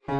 Hadi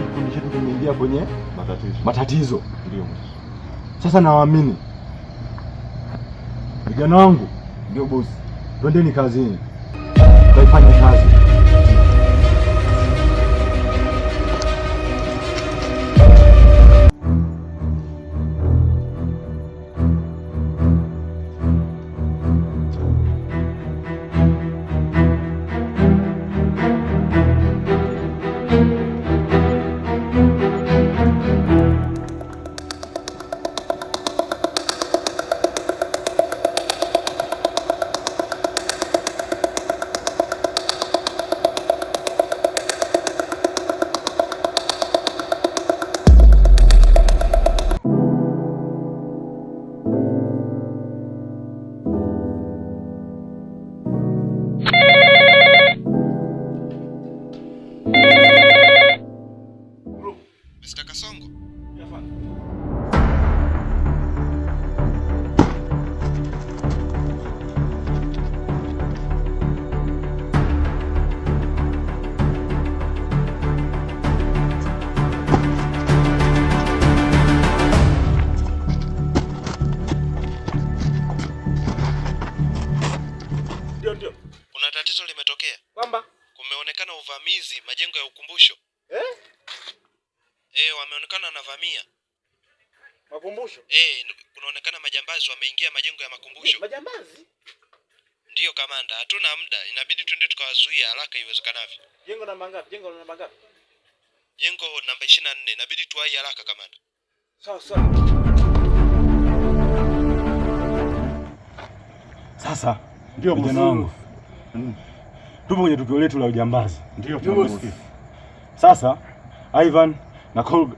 kikundi chetu kimeingia kwenye matatizo. Ndio. Sasa nawaamini vijana wangu. Ndio bosi. Twendeni kazini. Tutaifanya kazi. Ndio. Kuna tatizo limetokea. Kwamba kumeonekana uvamizi majengo ya ukumbusho. Wameonekana wanavamia makumbusho. Kunaonekana majambazi wameingia majengo ya makumbusho. Majambazi? Ndio kamanda, hatuna muda, inabidi twende tukawazuia haraka iwezekanavyo. Jengo namba ngapi? Jengo namba 24, inabidi tuwahi haraka kamanda. Sawa. Sasa ndio vijana wangu. Tupo kwenye tukio letu la ujambazi. Ndio bosi. Sasa Ivan na Cole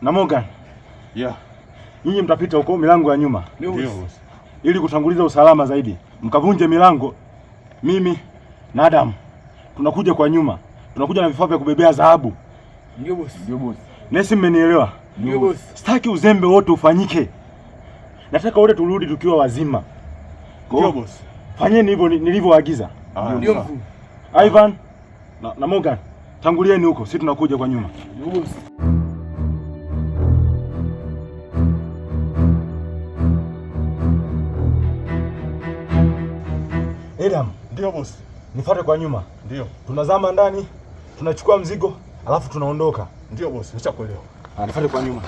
na Morgan. Nyinyi mtapita huko milango ya nyuma. Ndio bosi. Ili kutanguliza usalama zaidi. Mkavunje milango. Mimi na Adam tunakuja kwa nyuma. Tunakuja na vifaa vya kubebea dhahabu. Ndio bosi. Nesi, mmenielewa? Ndio bosi. Sitaki uzembe wote ufanyike. Nataka wote turudi tukiwa wazima. Ndio bosi. Fanyeni hivyo nilivyoagiza. Ndio mkuu. Ivan na Morgan, tangulieni huko, sisi tunakuja kwa nyuma. Ndio bosi. Adam. Ndio bosi. Nifuate kwa nyuma. Ndio. Tunazama ndani, tunachukua mzigo, alafu tunaondoka. Ndio bosi, nishakuelewa. Nifuate kwa nyuma.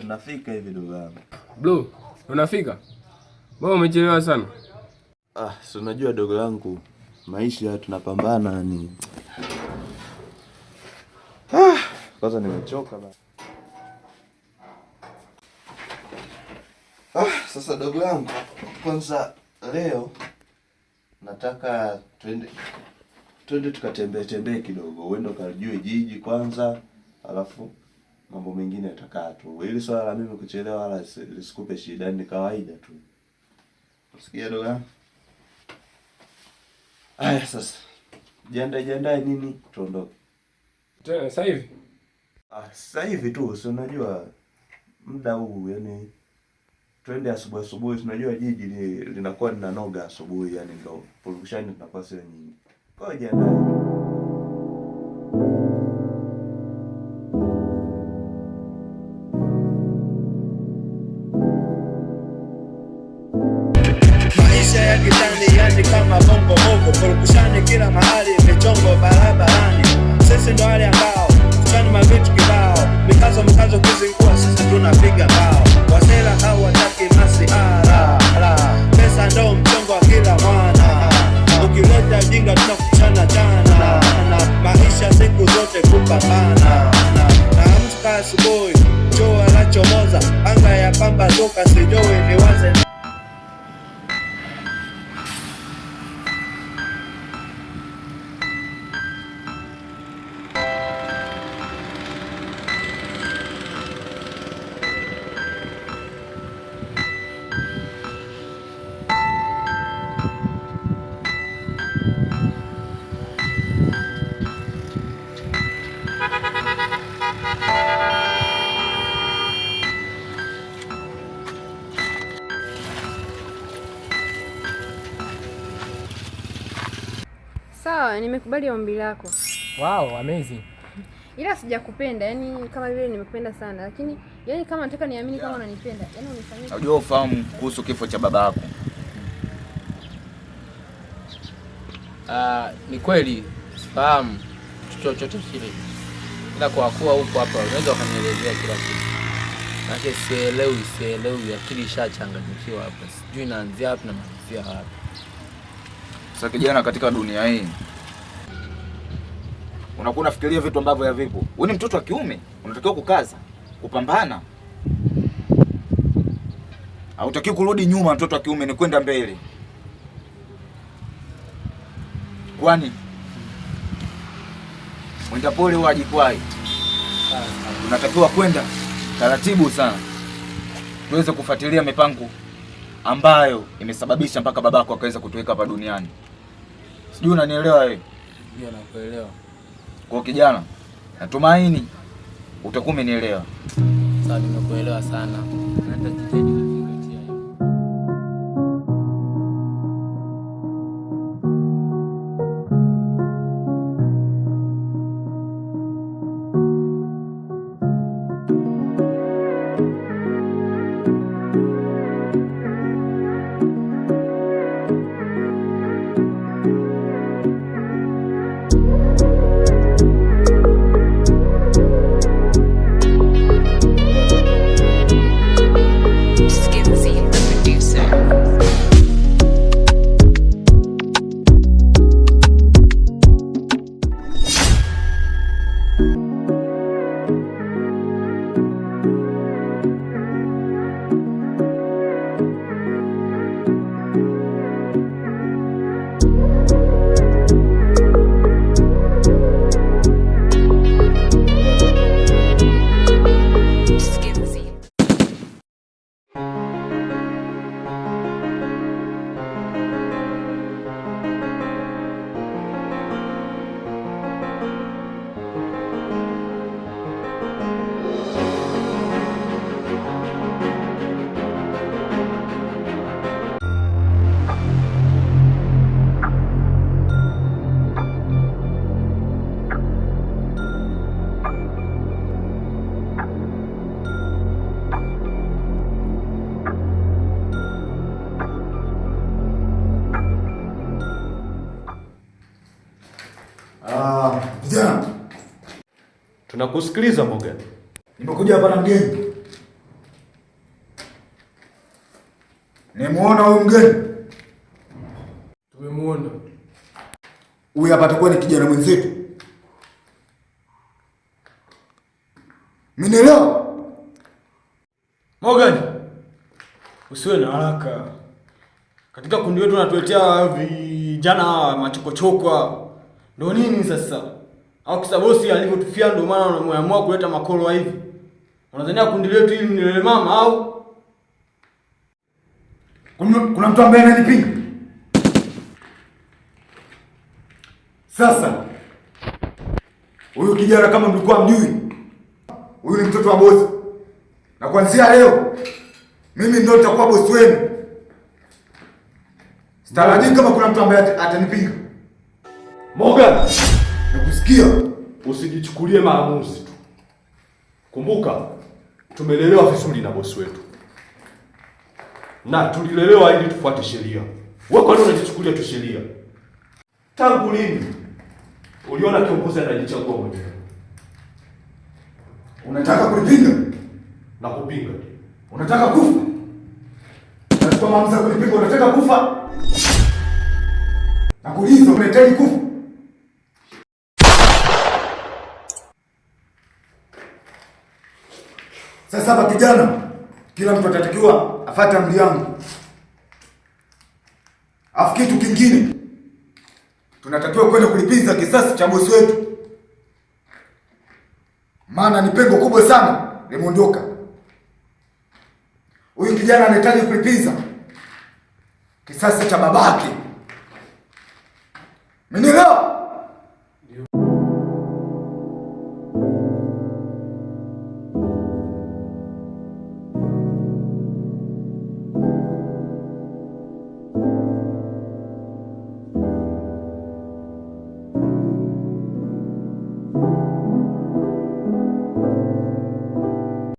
tunafika hivi dogo yangu. Bro, unafika? Mbona umechelewa sana? Si unajua dogo yangu, maisha tunapambana ni. Kwanza nimechoka bana. Sasa dogo yangu, kwanza leo nataka twende tukatembee kidogo. Uende ukajue jiji kwanza, alafu mambo mengine yatakaa tu. Hili swala la mimi kuchelewa wala lisikupe shida, ni kawaida tu. Usikia dogo yangu? Aya sasa. Jiandae nini tuondoke? Tena sasa hivi? Sasa hivi tu, si unajua muda huu, yani twende asubuhi, tunajua jiji linakuwa linanoga asubuhi, yani ndio purukushani tunakuwa sio nyingi. Kwa hiyo jiandae. Maisha ya kitani yani kama bongo bongo, purukushani kila mahali, michongo barabarani. Sisi ndo wale ambao tuchani mavitu kibao, mikazo kizingua, sisi tunapiga bao. Wasela hawataki masiara, pesa ndo mchongo wa kila mwana. Ukileta jinga tunakuchana jana, maisha siku zote kupambana. Naamka asubuhi, jua lachomoza, anga ya pamba toka, sijui niwaze. Sawa, nimekubali ombi lako. Wow, amazing. Ila sijakupenda, yani kama vile nimekupenda sana, lakini yani kama nataka niamini kama unanipenda, yani unifanyie. Unajua ufahamu kuhusu kifo cha baba yako? Ni kweli sifahamu chochote kile. Ila kwa kuwa upo hapa, unaweza ukanielezea kila kitu. Lakini sielewi, akili ishachanganyikiwa hapa. Sijui naanzia wapi na naanzia wapi. Sasa kijana, katika dunia hii unakuwa unafikiria vitu ambavyo havipo. Wewe ni mtoto wa kiume, unatakiwa kukaza, kupambana. Hautaki kurudi nyuma, mtoto wa kiume ni kwenda mbele. Kwani mwenda pole wajikwai. Unatakiwa kwenda taratibu sana, tuweze kufuatilia mipango ambayo imesababisha mpaka babako akaweza kutuweka hapa duniani. Sijui unanielewa wewe? Ndio, nakuelewa. Kwa kijana, natumaini utakuwa umenielewa. Sawa, nimekuelewa sana. Natajitahidi. Vijana, tunakusikiliza Morgan. Nimekuja hapa na mgeni. Nimemuona huyu mgeni. Tumemuona. Huyu hapa atakuwa ni kijana mwenzetu. Mnielewa? Morgan, usiwe na haraka. Katika kundi letu unatuletea vijana machokochoko. Ndio nini sasa? Au kisa bosi alivyotufia ndio maana umeamua kuleta makolo hivi? Unadhania kundi letu hili ni lele mama au? Kuna mtu ambaye ananipinga? Sasa huyu kijana kama mlikuwa mjui, huyu ni mtoto wa bosi. Na kuanzia leo mimi ndio nitakuwa bosi wenu. Sitarajii kama kuna mtu ambaye atanipinga. Morgan, nakusikia. Usijichukulie maamuzi tu. Kumbuka, tumelelewa vizuri na bosi wetu. Na tulilelewa ili tufuate sheria. Wewe kwa nini unajichukulia tu sheria? Tangu lini uliona kiongozi anajichagua mwenyewe? Unataka kunipinga? Na kupinga. Unataka kufa? Unachukua maamuzi ya kunipinga, unataka kufa? Nakuuliza, unahitaji kufa? Sasa hapa kijana, kila mtu atatakiwa afuate amri yangu. Afu kitu kingine, tunatakiwa kwenda kulipiza kisasi cha bosi wetu. Maana ni pengo kubwa sana limeondoka. Huyu kijana anahitaji kulipiza kisasi cha babake. Mnielewa?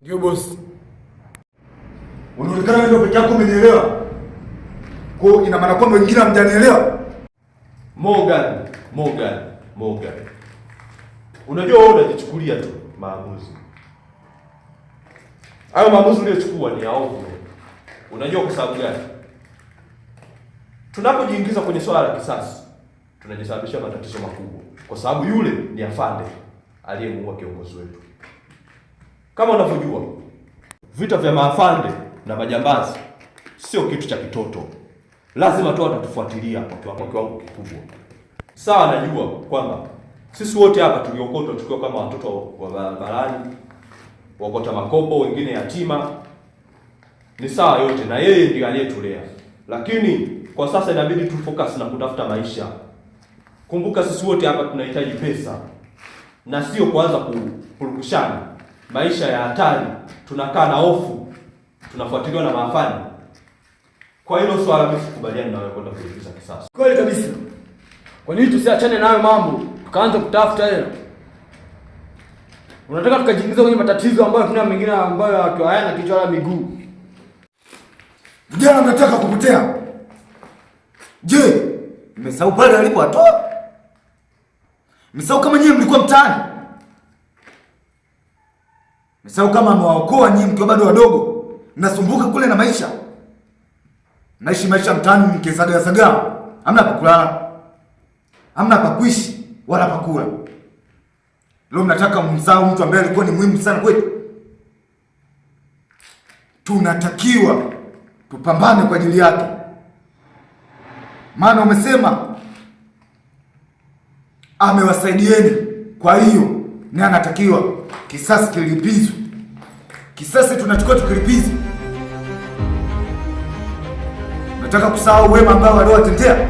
Ndio bosi. Unaonekana ndio peke yako umenielewa. Kwa hiyo ina maana kwamba wengine hamjanielewa. Morgan. Unajua wewe unajichukulia tu maamuzi. Hayo maamuzi uliyochukua ni yaovu. Unajua kwa sababu gani? Tunapojiingiza kwenye swala la kisasi, tunajisababisha matatizo makubwa. Kwa sababu yule ni afande aliyemuua kiongozi wetu. Kama unavyojua, vita vya maafande na majambazi sio kitu cha kitoto. Lazima tu watatufuatilia kwa kiwango kikubwa. Sawa, najua kwamba sisi wote hapa tuliokotwa tukiwa kama watoto wa barabarani, wakota makopo, wengine yatima. Ni sawa yote, na yeye ndiye aliyetulea. Lakini kwa sasa inabidi tu focus na kutafuta maisha. Kumbuka sisi wote hapa tunahitaji pesa na sio kuanza kupurukushana. Maisha ya hatari, tunakaa na hofu, tunafuatiliwa na maafani. Kwa hilo swala mimi sikubaliani na wewe kwenda kulipiza kisasi. Kweli kabisa. Kwa nini tusiachane nayo mambo, tukaanza kutafuta hela? Unataka tukajiingiza kwenye matatizo ambayo kuna mengine ambayo watu hayana kichwa wala miguu. Vijana mnataka kupotea. Je, mmesahau pale alipowatoa? Mmesahau kama nyinyi mlikuwa mtaani? Mmesahau kama amewaokoa nyinyi mkiwa bado wadogo? Mnasumbuka kule na maisha. Naishi maisha mtaani mkisaga. Hamna pa kulala. Hamna pa kuishi wala pa kula. Leo mnataka msahau mtu ambaye alikuwa ni muhimu sana kwetu. Tunatakiwa tupambane kwa ajili yake. Maana wamesema amewasaidieni, kwa hiyo ni anatakiwa kisasi kilipizwe. Kisasi tunachukua tukilipize. Nataka kusahau wema ambao waliowatendea.